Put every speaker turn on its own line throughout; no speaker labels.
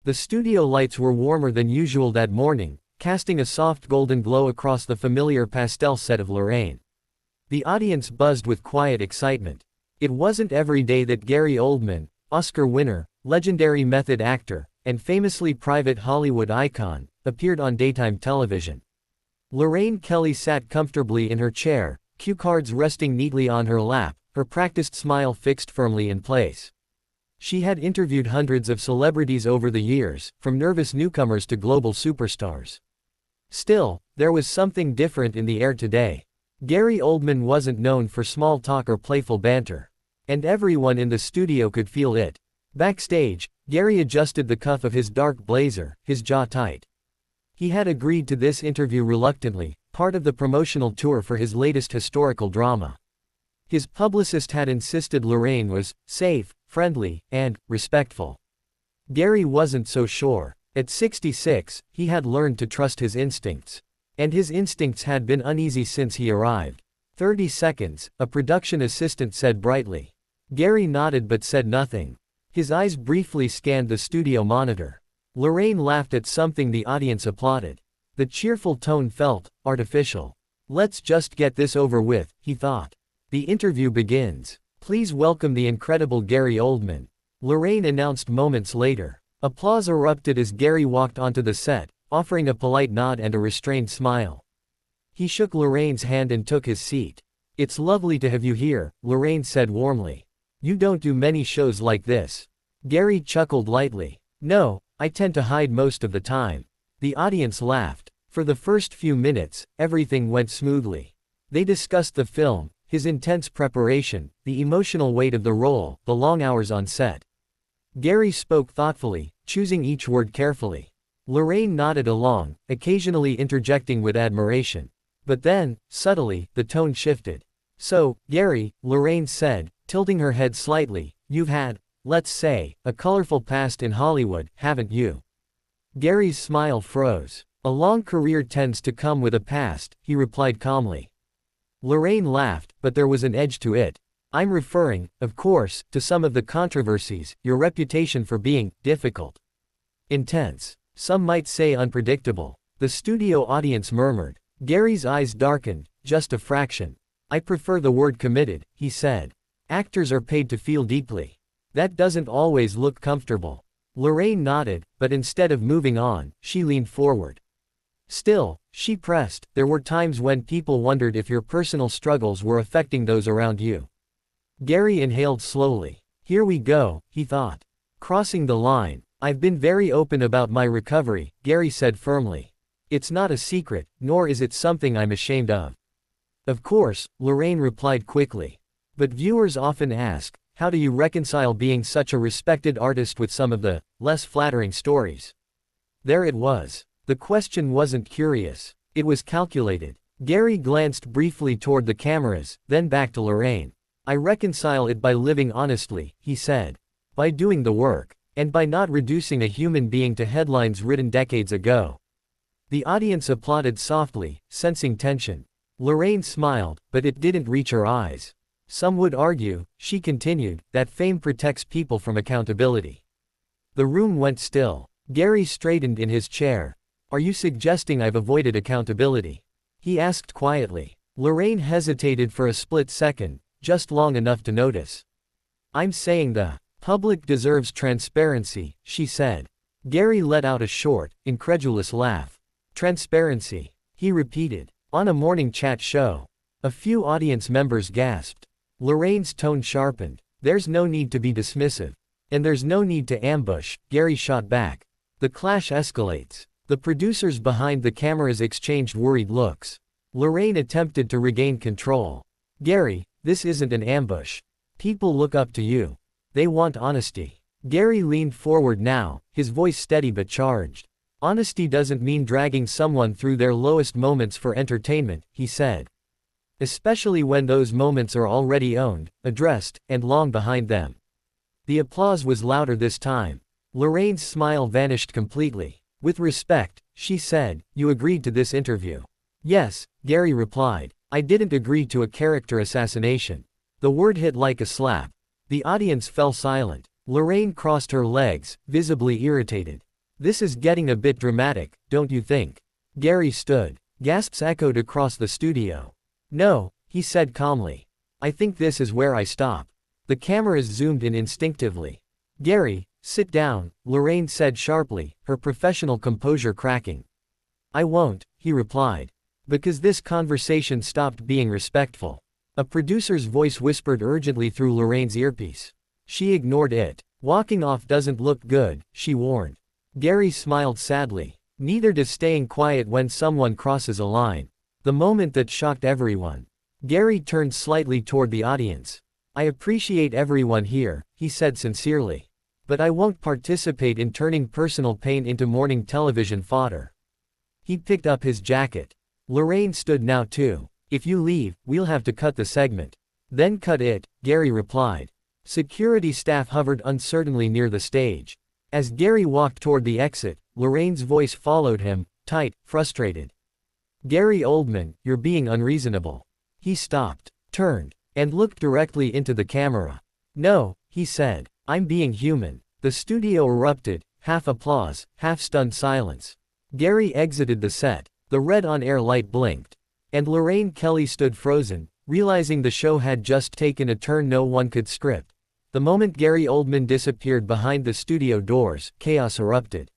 The studio lights were warmer than usual that morning, casting a soft golden glow across the familiar pastel set of Lorraine. The audience buzzed with quiet excitement. It wasn't every day that Gary Oldman, Oscar winner, legendary method actor, and famously private Hollywood icon, appeared on daytime television. Lorraine Kelly sat comfortably in her chair, cue cards resting neatly on her lap, her practiced smile fixed firmly in place. She had interviewed hundreds of celebrities over the years, from nervous newcomers to global superstars. Still, there was something different in the air today. Gary Oldman wasn't known for small talk or playful banter. And everyone in the studio could feel it. Backstage, Gary adjusted the cuff of his dark blazer, his jaw tight. He had agreed to this interview reluctantly, part of the promotional tour for his latest historical drama. His publicist had insisted Lorraine was safe, friendly, and respectful. Gary wasn't so sure. At 66, he had learned to trust his instincts. And his instincts had been uneasy since he arrived. 30 seconds, a production assistant said brightly. Gary nodded but said nothing. His eyes briefly scanned the studio monitor. Lorraine laughed at something the audience applauded. The cheerful tone felt artificial. Let's just get this over with, he thought. The interview begins. Please welcome the incredible Gary Oldman. Lorraine announced moments later. Applause erupted as Gary walked onto the set, offering a polite nod and a restrained smile. He shook Lorraine's hand and took his seat. It's lovely to have you here, Lorraine said warmly. You don't do many shows like this. Gary chuckled lightly. No, I tend to hide most of the time. The audience laughed. For the first few minutes, everything went smoothly. They discussed the film, his intense preparation, the emotional weight of the role, the long hours on set. Gary spoke thoughtfully, choosing each word carefully. Lorraine nodded along, occasionally interjecting with admiration. But then, subtly, the tone shifted. So, Gary, Lorraine said, tilting her head slightly, you've had, let's say, a colorful past in Hollywood, haven't you? Gary's smile froze. A long career tends to come with a past, he replied calmly. Lorraine laughed, but there was an edge to it. I'm referring, of course, to some of the controversies, your reputation for being difficult, intense, some might say unpredictable. The studio audience murmured. Gary's eyes darkened, just a fraction. I prefer the word committed, he said. Actors are paid to feel deeply. That doesn't always look comfortable. Lorraine nodded, but instead of moving on, she leaned forward. Still, she pressed, there were times when people wondered if your personal struggles were affecting those around you. Gary inhaled slowly. Here we go, he thought. Crossing the line. I've been very open about my recovery, Gary said firmly. It's not a secret, nor is it something I'm ashamed of. Of course, Lorraine replied quickly. But viewers often ask, how do you reconcile being such a respected artist with some of the less flattering stories? There it was. The question wasn't curious. It was calculated. Gary glanced briefly toward the cameras, then back to Lorraine. I reconcile it by living honestly, he said. By doing the work. And by not reducing a human being to headlines written decades ago. The audience applauded softly, sensing tension. Lorraine smiled, but it didn't reach her eyes. Some would argue, she continued, that fame protects people from accountability. The room went still. Gary straightened in his chair. Are you suggesting I've avoided accountability? He asked quietly. Lorraine hesitated for a split second, just long enough to notice. I'm saying the public deserves transparency, she said. Gary let out a short, incredulous laugh. Transparency, he repeated. On a morning chat show. A few audience members gasped. Lorraine's tone sharpened. There's no need to be dismissive. And there's no need to ambush, Gary shot back. The clash escalates. The producers behind the cameras exchanged worried looks. Lorraine attempted to regain control. Gary, this isn't an ambush. People look up to you. They want honesty. Gary leaned forward now, his voice steady but charged. Honesty doesn't mean dragging someone through their lowest moments for entertainment, he said. Especially when those moments are already owned, addressed, and long behind them. The applause was louder this time. Lorraine's smile vanished completely. With respect, she said, you agreed to this interview. Yes, Gary replied. I didn't agree to a character assassination. The word hit like a slap. The audience fell silent. Lorraine crossed her legs, visibly irritated. This is getting a bit dramatic, don't you think? Gary stood. Gasps echoed across the studio. No, he said calmly. I think this is where I stop. The cameras zoomed in instinctively. Gary, sit down, Lorraine said sharply, her professional composure cracking. I won't, he replied. Because this conversation stopped being respectful. A producer's voice whispered urgently through Lorraine's earpiece. She ignored it. Walking off doesn't look good, she warned. Gary smiled sadly. Neither does staying quiet when someone crosses a line. The moment that shocked everyone. Gary turned slightly toward the audience. I appreciate everyone here, he said sincerely. But I won't participate in turning personal pain into morning television fodder. He picked up his jacket. Lorraine stood now too. If you leave, we'll have to cut the segment. Then cut it, Gary replied. Security staff hovered uncertainly near the stage. As Gary walked toward the exit, Lorraine's voice followed him, tight, frustrated. Gary Oldman, you're being unreasonable. He stopped, turned, and looked directly into the camera. No, he said. I'm being human. The studio erupted, half applause, half stunned silence. Gary exited the set. The red on-air light blinked. And Lorraine Kelly stood frozen, realizing the show had just taken a turn no one could script. The moment Gary Oldman disappeared behind the studio doors, chaos erupted.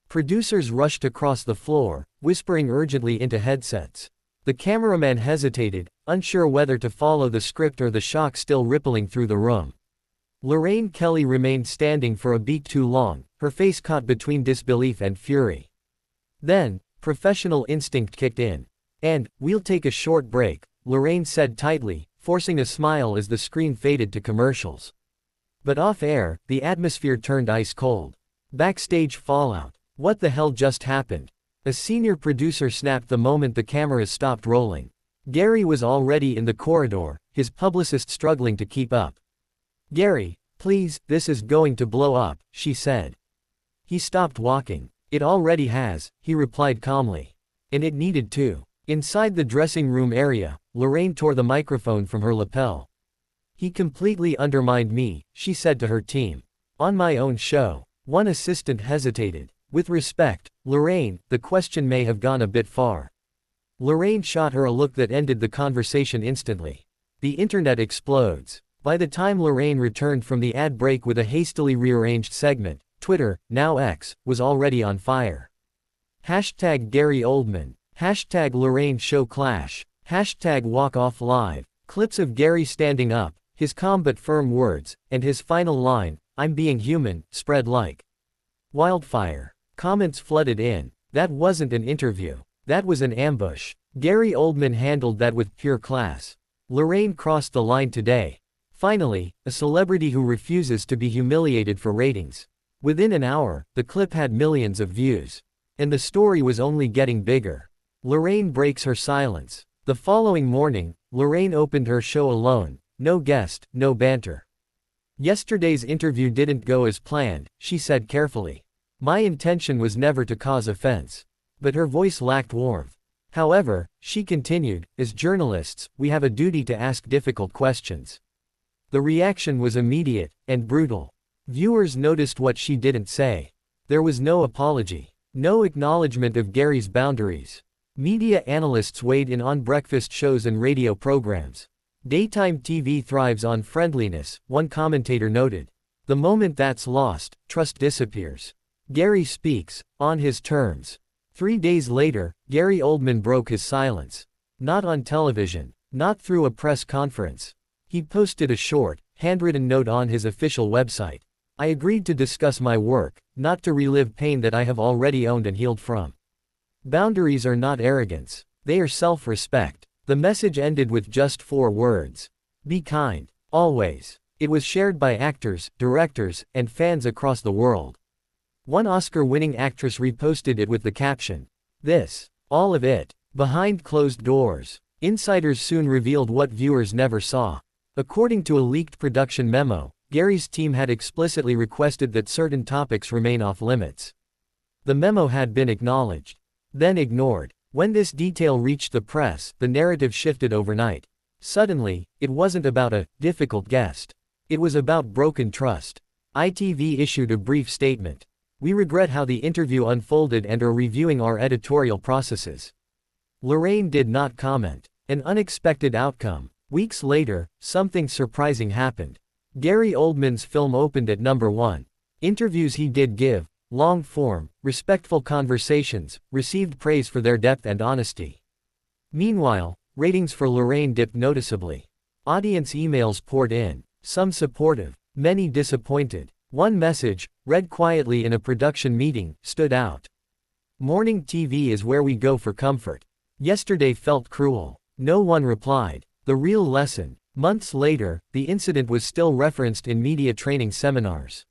Producers rushed across the floor, whispering urgently into headsets. The cameraman hesitated, unsure whether to follow the script or the shock still rippling through the room. Lorraine Kelly remained standing for a beat too long, her face caught between disbelief and fury. Then, professional instinct kicked in. And, we'll take a short break, Lorraine said tightly, forcing a smile as the screen faded to commercials. But off-air, the atmosphere turned ice cold. Backstage fallout. What the hell just happened? A senior producer snapped the moment the cameras stopped rolling. Gary was already in the corridor, his publicist struggling to keep up. Gary, please, this is going to blow up, she said. He stopped walking. It already has, he replied calmly. And it needed to. Inside the dressing room area, Lorraine tore the microphone from her lapel. He completely undermined me, she said to her team. On my own show. One assistant hesitated. With respect, Lorraine, the question may have gone a bit far. Lorraine shot her a look that ended the conversation instantly. The internet explodes. By the time Lorraine returned from the ad break with a hastily rearranged segment, Twitter, now X, was already on fire. Hashtag Gary Oldman. Hashtag Lorraine Show Clash. Hashtag Walk Off Live. Clips of Gary standing up, his calm but firm words, and his final line, I'm being human, spread like wildfire. Comments flooded in. That wasn't an interview. That was an ambush. Gary Oldman handled that with pure class. Lorraine crossed the line today. Finally, a celebrity who refuses to be humiliated for ratings. Within an hour, the clip had millions of views. And the story was only getting bigger. Lorraine breaks her silence. The following morning, Lorraine opened her show alone. No guest, no banter. Yesterday's interview didn't go as planned, she said carefully. My intention was never to cause offense. But her voice lacked warmth. However, she continued, as journalists, we have a duty to ask difficult questions. The reaction was immediate, and brutal. Viewers noticed what she didn't say. There was no apology. No acknowledgement of Gary's boundaries. Media analysts weighed in on breakfast shows and radio programs. Daytime TV thrives on friendliness, one commentator noted. The moment that's lost, trust disappears. Gary speaks, on his terms. 3 days later, Gary Oldman broke his silence. Not on television. Not through a press conference. He posted a short, handwritten note on his official website. I agreed to discuss my work, not to relive pain that I have already owned and healed from. Boundaries are not arrogance. They are self-respect. The message ended with just 4 words. Be kind. Always. It was shared by actors, directors, and fans across the world. One Oscar-winning actress reposted it with the caption, "This. All of it. Behind closed doors." Insiders soon revealed what viewers never saw. According to a leaked production memo, Gary's team had explicitly requested that certain topics remain off-limits. The memo had been acknowledged, then ignored. When this detail reached the press, the narrative shifted overnight. Suddenly, it wasn't about a difficult guest. It was about broken trust. ITV issued a brief statement. We regret how the interview unfolded and are reviewing our editorial processes. Lorraine did not comment. An unexpected outcome. Weeks later, something surprising happened. Gary Oldman's film opened at number 1. Interviews he did give, long-form, respectful conversations, received praise for their depth and honesty. Meanwhile, ratings for Lorraine dipped noticeably. Audience emails poured in, some supportive, many disappointed. One message, read quietly in a production meeting, stood out. Morning TV is where we go for comfort. Yesterday felt cruel. No one replied. The real lesson. Months later, the incident was still referenced in media training seminars.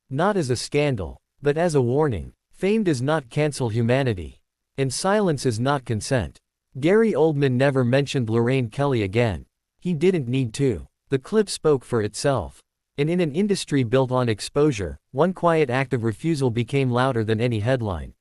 Not as a scandal, but as a warning. Fame does not cancel humanity. And silence is not consent. Gary Oldman never mentioned Lorraine Kelly again. He didn't need to. The clip spoke for itself. And in an industry built on exposure, one quiet act of refusal became louder than any headline.